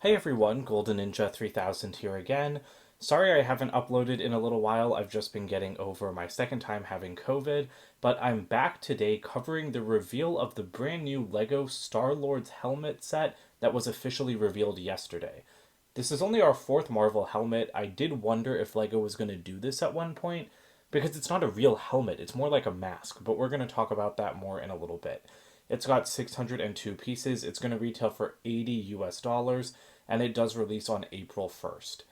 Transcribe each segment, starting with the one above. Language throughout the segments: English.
Hey everyone, Golden Ninja 3000 here again. Sorry I haven't uploaded in a little while. I've just been getting over my second time having COVID, but I'm back today covering the reveal of the brand new LEGO Star-Lord's helmet set that was officially revealed yesterday. This is only our fourth Marvel helmet. I did wonder if LEGO was going to do this at one point because it's not a real helmet, it's more like a mask, but we're going to talk about that more in a little bit. It's got 602 pieces. It's going to retail for 80 US dollars and it does release on April 1st.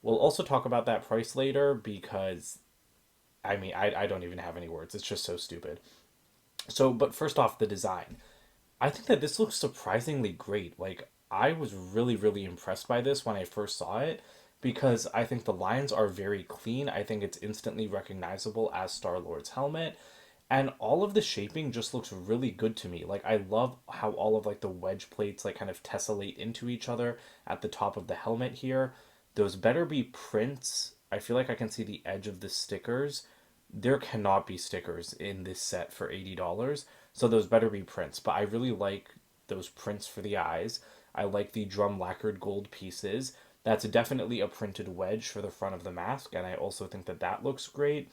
We'll also talk about that price later because I don't even have any words. It's just so stupid. So, but first off, the design. I think that this looks surprisingly great. Like, I was really impressed by this when I first saw it because I think the lines are very clean. I think it's instantly recognizable as Star Lord's helmet. And all of the shaping just looks really good to me. Like I love how all of like the wedge plates like kind of tessellate into each other at the top of the helmet here. Those better be prints. I feel like I can see the edge of the stickers. There cannot be stickers in this set for $80. So those better be prints. But I really like those prints for the eyes. I like the drum lacquered gold pieces. That's definitely a printed wedge for the front of the mask, and I also think that that looks great.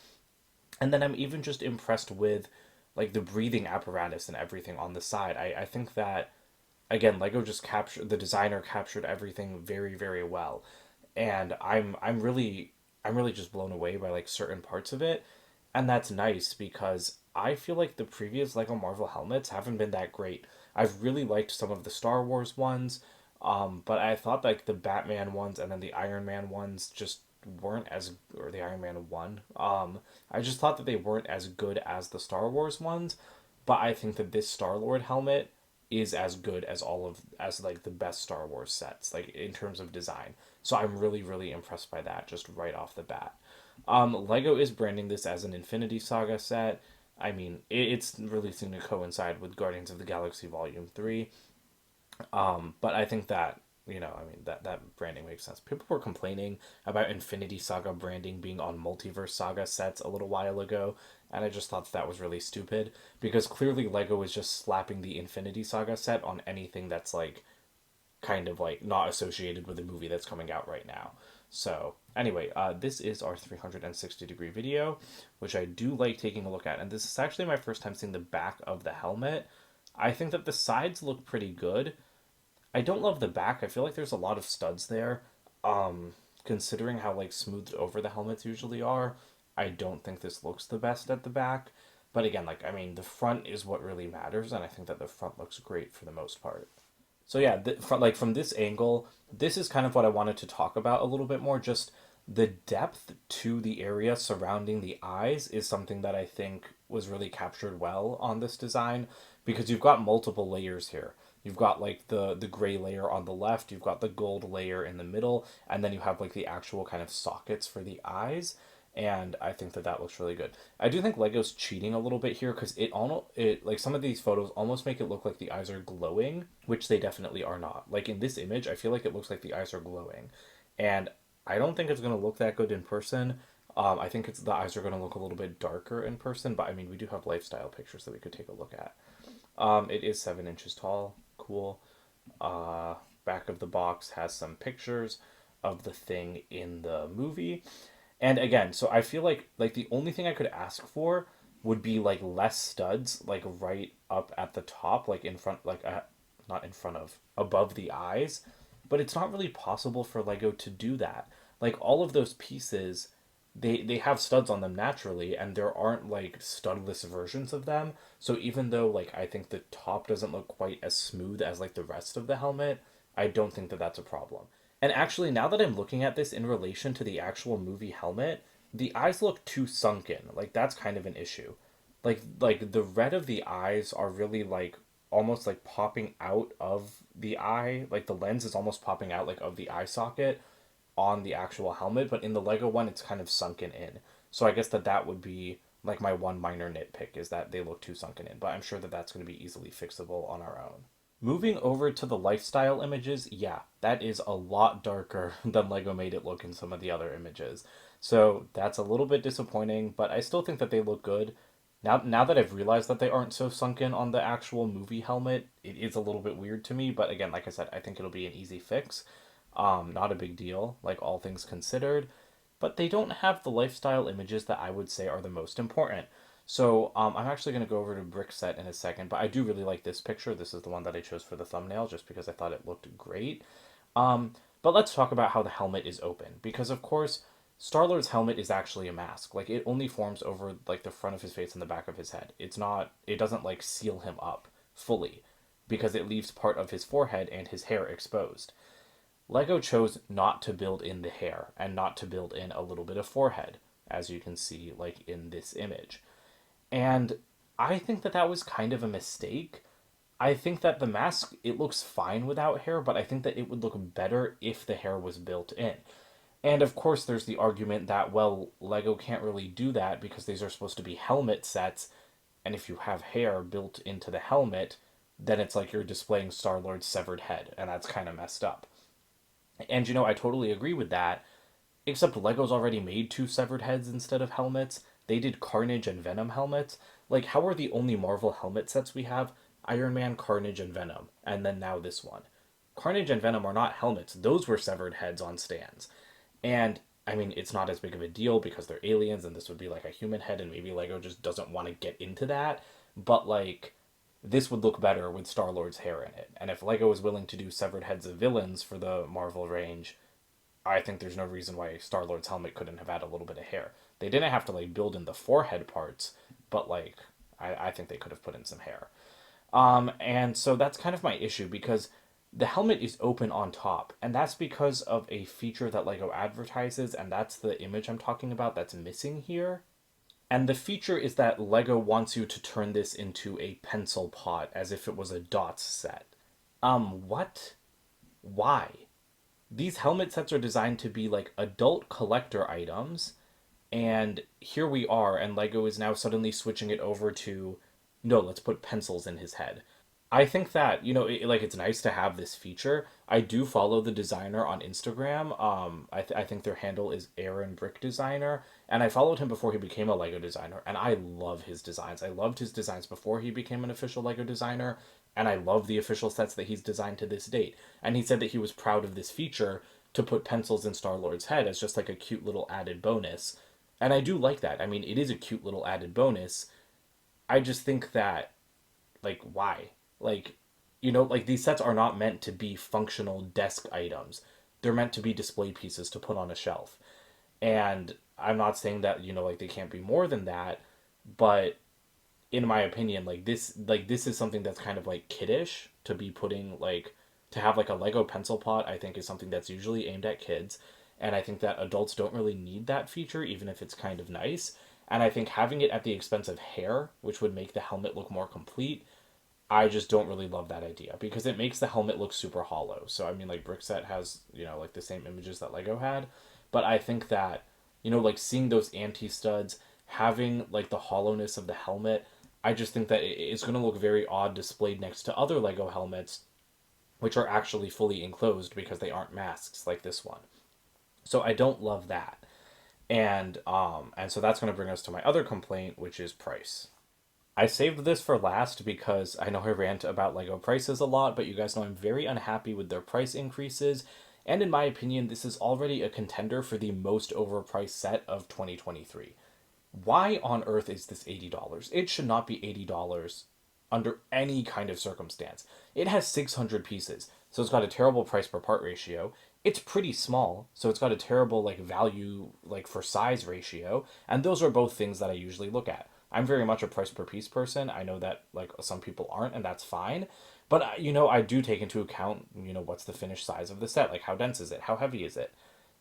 And then I'm even just impressed with like the breathing apparatus and everything on the side. I think that again, Lego just captured the designer captured everything very well. And I'm really just blown away by like certain parts of it. And that's nice because I feel like the previous Lego Marvel helmets haven't been that great. I've really liked some of the Star Wars ones, but I thought like the Batman ones and then the Iron Man ones just weren't as or the Iron Man one. I just thought that they weren't as good as the Star Wars ones, but I think that this Star Lord helmet is as good as all of as like the best Star Wars sets, like in terms of design. So I'm really impressed by that just right off the bat. Lego is branding this as an Infinity Saga set. I mean, it's releasing to coincide with Guardians of the Galaxy Volume 3. But I think that that branding makes sense. People were complaining about Infinity Saga branding being on Multiverse Saga sets a little while ago, and I just thought that was really stupid because clearly Lego is just slapping the Infinity Saga set on anything that's like kind of like not associated with the movie that's coming out right now. So anyway, this is our 360-degree video, which I do like taking a look at, and this is actually my first time seeing the back of the helmet. I think that the sides look pretty good. I don't love the back. I feel like there's a lot of studs there. Considering how like smoothed over the helmets usually are, I don't think this looks the best at the back. But again, like I mean, the front is what really matters, and I think that the front looks great for the most part. So yeah, like from this angle, this is kind of what I wanted to talk about a little bit more. Just the depth to the area surrounding the eyes is something that I think was really captured well on this design because you've got multiple layers here. You've got like the gray layer on the left, you've got the gold layer in the middle, and then you have like the actual kind of sockets for the eyes. And I think that that looks really good. I do think Lego's cheating a little bit here because it like some of these photos almost make it look like the eyes are glowing, which they definitely are not. Like in this image, I feel like it looks like the eyes are glowing, and I don't think it's gonna look that good in person. I think it's the eyes are gonna look a little bit darker in person, but I mean we do have lifestyle pictures that we could take a look at. It is 7 inches tall. Cool. Uh, Back of the box has some pictures of the thing in the movie. And again, so I feel like the only thing I could ask for would be like less studs, like right up at the top, like in front, like not in front of, above the eyes. But it's not really possible for Lego to do that. Like all of those pieces, they have studs on them naturally, and there aren't like studless versions of them. So even though like I think the top doesn't look quite as smooth as like the rest of the helmet, I don't think that that's a problem. And actually, now that I'm looking at this in relation to the actual movie helmet, the eyes look too sunken. Like that's kind of an issue. Like the red of the eyes are really like almost like popping out of the eye. Like the lens is almost popping out like of the eye socket on the actual helmet, but in the Lego one it's kind of sunken in. So I guess that that would be like my one minor nitpick is that they look too sunken in, but I'm sure that that's going to be easily fixable on our own. Moving over to the lifestyle images, yeah, that is a lot darker than Lego made it look in some of the other images. So that's a little bit disappointing, but I still think that they look good. Now that I've realized that they aren't so sunken on the actual movie helmet, it is a little bit weird to me, but again, like I said, I think it'll be an easy fix. Not a big deal, like all things considered, but they don't have the lifestyle images that I would say are the most important. So I'm actually going to go over to Brickset in a second, but I do really like this picture. This is the one that I chose for the thumbnail just because I thought it looked great. Um, but let's talk about how the helmet is open, because of course, Star-Lord's helmet is actually a mask. Like it only forms over like the front of his face and the back of his head. It's not, it doesn't like seal him up fully because it leaves part of his forehead and his hair exposed. Lego chose not to build in the hair and not to build in a little bit of forehead, as you can see like in this image. And I think that that was kind of a mistake. I think that the mask, it looks fine without hair, but I think that it would look better if the hair was built in. And of course, there's the argument that, well, Lego can't really do that because these are supposed to be helmet sets, and if you have hair built into the helmet, then it's like you're displaying Star Lord's severed head, and that's kind of messed up. And I totally agree with that, except Lego's already made two severed heads instead of helmets. They did Carnage and Venom helmets. Like, how are the only Marvel helmet sets we have Iron Man, Carnage, and Venom, and then now this one? Carnage and Venom are not helmets, those were severed heads on stands. And I mean, it's not as big of a deal because they're aliens and this would be like a human head, and maybe Lego just doesn't want to get into that. But like, this would look better with Star Lord's hair in it. And if Lego is willing to do severed heads of villains for the Marvel range, I think there's no reason why Star Lord's helmet couldn't have had a little bit of hair. They didn't have to like build in the forehead parts, but like I think they could have put in some hair. And so that's kind of my issue because the helmet is open on top, and that's because of a feature that Lego advertises, and that's the image I'm talking about that's missing here. And the feature is that Lego wants you to turn this into a pencil pot as if it was a dots set. What? Why? These helmet sets are designed to be like adult collector items, and here we are, and Lego is now suddenly switching it over to no, let's put pencils in his head. I think that like it's nice to have this feature. I do follow the designer on Instagram. I think their handle is Aaron Brick Designer, and I followed him before he became a Lego designer, and I love his designs. I loved his designs before he became an official Lego designer, and I love the official sets that he's designed to this date. And he said that he was proud of this feature to put pencils in Star Lord's head as just like a cute little added bonus. And I do like that. I mean, it is a cute little added bonus. I just think that like why? Like like these sets are not meant to be functional desk items. They're meant to be display pieces to put on a shelf. And I'm not saying that, like they can't be more than that, but in my opinion, like this is something that's kind of like kiddish to be putting like to have like a Lego pencil pot, I think is something that's usually aimed at kids. And I think that adults don't really need that feature, even if it's kind of nice. And I think having it at the expense of hair, which would make the helmet look more complete, I just don't really love that idea because it makes the helmet look super hollow. So I mean, like Brickset has like the same images that Lego had, but I think that like seeing those anti studs, having like the hollowness of the helmet, I just think that it's going to look very odd displayed next to other Lego helmets, which are actually fully enclosed because they aren't masks like this one. So I don't love that, and so that's going to bring us to my other complaint, which is price. I saved this for last because I know I rant about Lego prices a lot, but you guys know I'm very unhappy with their price increases. And in my opinion, this is already a contender for the most overpriced set of 2023. Why on earth is this $80? It should not be $80 under any kind of circumstance. It has 600 pieces, so it's got a terrible price per part ratio. It's pretty small, so it's got a terrible like value like for size ratio, and those are both things that I usually look at. I'm very much a price per piece person. I know that like some people aren't, and that's fine. But I do take into account, what's the finished size of the set? Like how dense is it? How heavy is it?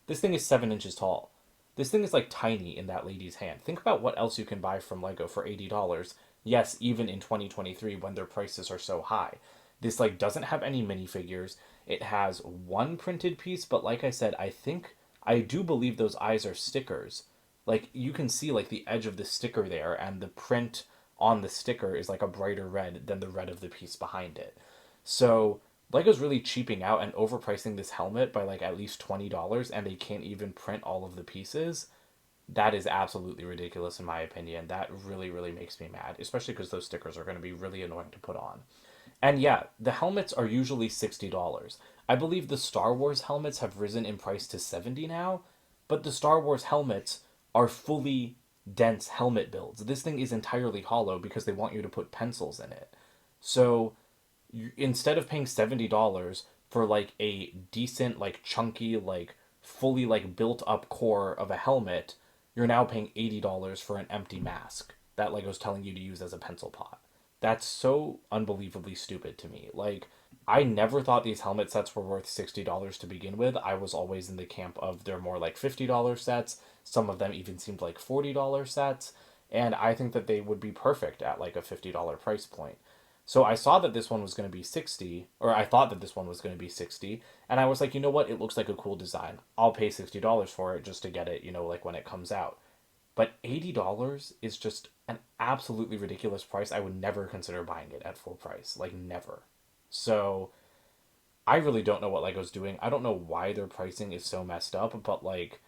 This thing is 7 inches tall. This thing is like tiny in that lady's hand. Think about what else you can buy from Lego for $80. Yes, even in 2023 when their prices are so high. This like doesn't have any minifigures. It has one printed piece, but like I said, I do believe those eyes are stickers. Like you can see like the edge of the sticker there, and the print on the sticker is like a brighter red than the red of the piece behind it. So Lego's really cheaping out and overpricing this helmet by like at least $20, and they can't even print all of the pieces. That is absolutely ridiculous in my opinion. That really, really makes me mad, especially because those stickers are going to be really annoying to put on. And yeah, the helmets are usually $60. I believe the Star Wars helmets have risen in price to 70 now, but the Star Wars helmets are fully dense helmet builds. This thing is entirely hollow because they want you to put pencils in it. So instead of paying $70 for like a decent, like chunky, like fully like built up core of a helmet, you're now paying $80 for an empty mask that Lego's telling you to use as a pencil pot. That's so unbelievably stupid to me. Like, I never thought these helmet sets were worth $60 to begin with. I was always in the camp of they're more like $50 sets. Some of them even seemed like $40 sets. And I think that they would be perfect at like a $50 price point. So I saw that this one was going to be 60, or I thought that this one was going to be 60, and I was like, you know what? It looks like a cool design. I'll pay $60 for it just to get it, like when it comes out. But $80 is just an absolutely ridiculous price. I would never consider buying it at full price. Like, never. So, I really don't know what Lego's doing. I don't know why their pricing is so messed up, but like,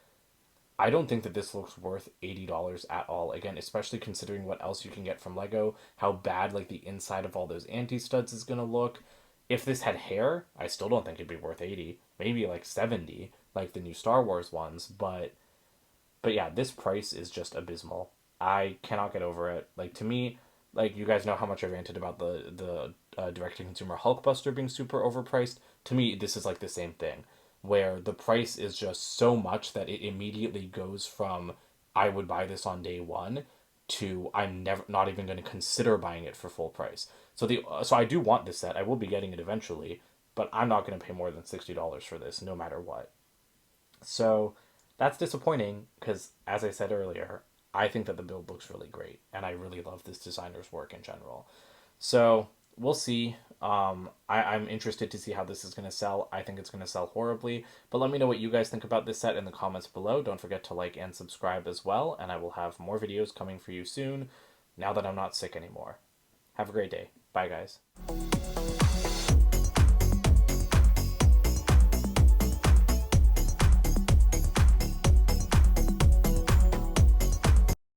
I don't think that this looks worth $80 at all. Again, especially considering what else you can get from Lego, how bad like the inside of all those anti-studs is going to look. If this had hair, I still don't think it'd be worth 80. Maybe like 70, like the new Star Wars ones, but yeah, this price is just abysmal. I cannot get over it. Like to me, like you guys know how much I ranted about the direct to consumer Hulkbuster being super overpriced. To me, this is like the same thing, where the price is just so much that it immediately goes from I would buy this on day one to I'm never not even going to consider buying it for full price. So I do want this set. I will be getting it eventually, but I'm not going to pay more than $60 for this, no matter what. So that's disappointing because, as I said earlier, I think that the build looks really great, and I really love this designer's work in general. So we'll see. I'm interested to see how this is going to sell. I think it's going to sell horribly, but let me know what you guys think about this set in the comments below. Don't forget to like and subscribe as well, and I will have more videos coming for you soon now that I'm not sick anymore. Have a great day. Bye, guys.